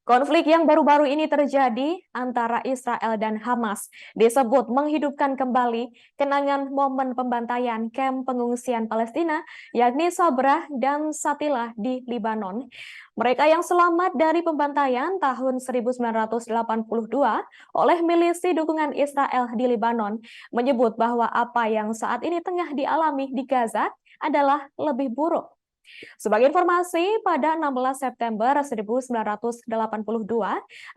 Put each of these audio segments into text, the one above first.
Konflik yang baru-baru ini terjadi antara Israel dan Hamas disebut menghidupkan kembali kenangan momen pembantaian kamp pengungsian Palestina, yakni Sabrah dan Satilah di Libanon. Mereka yang selamat dari pembantaian tahun 1982 oleh milisi dukungan Israel di Libanon menyebut bahwa apa yang saat ini tengah dialami di Gaza adalah lebih buruk. Sebagai informasi, pada 16 September 1982,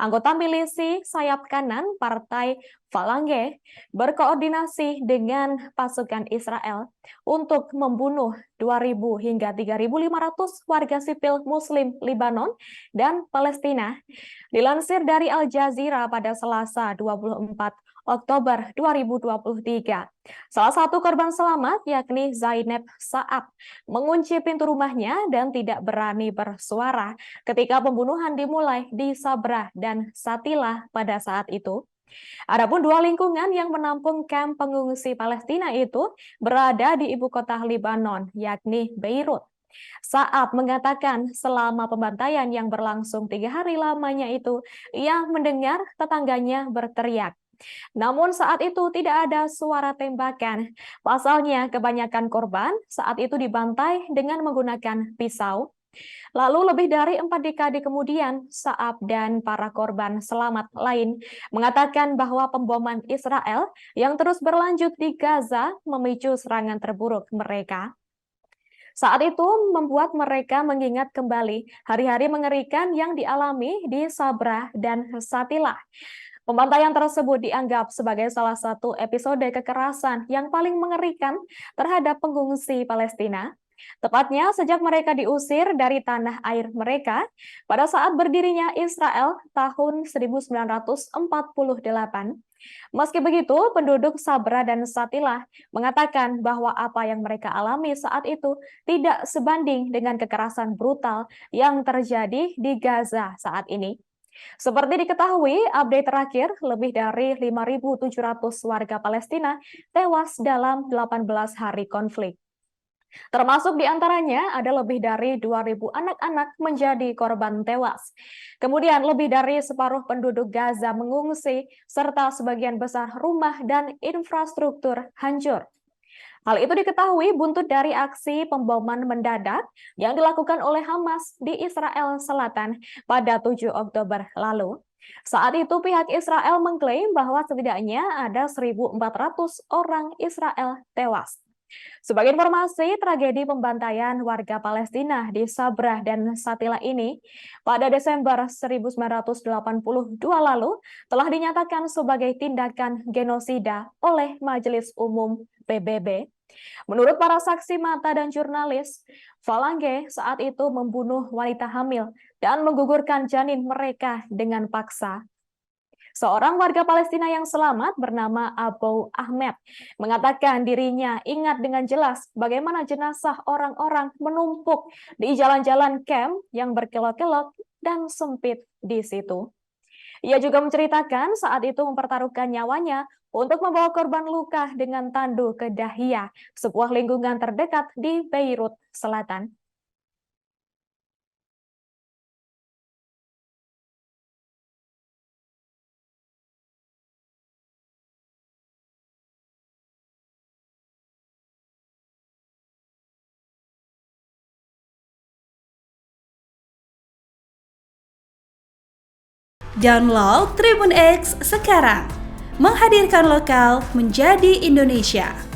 anggota milisi sayap kanan Partai Falange berkoordinasi dengan pasukan Israel untuk membunuh 2.000 hingga 3.500 warga sipil Muslim Libanon dan Palestina. Dilansir dari Al Jazeera pada Selasa 24 Oktober 2023. Salah satu korban selamat yakni Zainab Saab mengunci pintu rumahnya dan tidak berani bersuara ketika pembunuhan dimulai di Sabrah dan Satilah pada saat itu. Adapun dua lingkungan yang menampung kamp pengungsi Palestina itu berada di ibu kota Libanon, yakni Beirut. Saat mengatakan selama pembantaian yang berlangsung 3 hari lamanya itu, ia mendengar tetangganya berteriak. Namun saat itu tidak ada suara tembakan. Pasalnya kebanyakan korban saat itu dibantai dengan menggunakan pisau. Lalu lebih dari 4 dekade kemudian, Saab dan para korban selamat lain mengatakan bahwa pemboman Israel yang terus berlanjut di Gaza memicu serangan terburuk mereka. Saat itu membuat mereka mengingat kembali hari-hari mengerikan yang dialami di Sabrah dan Satilah. Pembantaian tersebut dianggap sebagai salah satu episode kekerasan yang paling mengerikan terhadap pengungsi Palestina. Tepatnya sejak mereka diusir dari tanah air mereka pada saat berdirinya Israel tahun 1948. Meski begitu, penduduk Sabra dan Satilah mengatakan bahwa apa yang mereka alami saat itu tidak sebanding dengan kekerasan brutal yang terjadi di Gaza saat ini. Seperti diketahui, update terakhir, lebih dari 5.700 warga Palestina tewas dalam 18 hari konflik. Termasuk di antaranya ada lebih dari 2.000 anak-anak menjadi korban tewas. Kemudian lebih dari separuh penduduk Gaza mengungsi, serta sebagian besar rumah dan infrastruktur hancur. Hal itu diketahui buntut dari aksi pemboman mendadak yang dilakukan oleh Hamas di Israel Selatan pada 7 Oktober lalu. Saat itu pihak Israel mengklaim bahwa setidaknya ada 1.400 orang Israel tewas. Sebagai informasi, tragedi pembantaian warga Palestina di Sabrah dan Satilah ini pada Desember 1982 lalu telah dinyatakan sebagai tindakan genosida oleh Majelis Umum PBB. Menurut para saksi mata dan jurnalis, Falange saat itu membunuh wanita hamil dan menggugurkan janin mereka dengan paksa. Seorang warga Palestina yang selamat bernama Abu Ahmed mengatakan dirinya ingat dengan jelas bagaimana jenazah orang-orang menumpuk di jalan-jalan camp yang berkelok-kelok dan sempit di situ. Ia juga menceritakan saat itu mempertaruhkan nyawanya untuk membawa korban luka dengan tandu ke Dahia, sebuah lingkungan terdekat di Beirut Selatan. Download Tribun X sekarang, menghadirkan lokal menjadi Indonesia.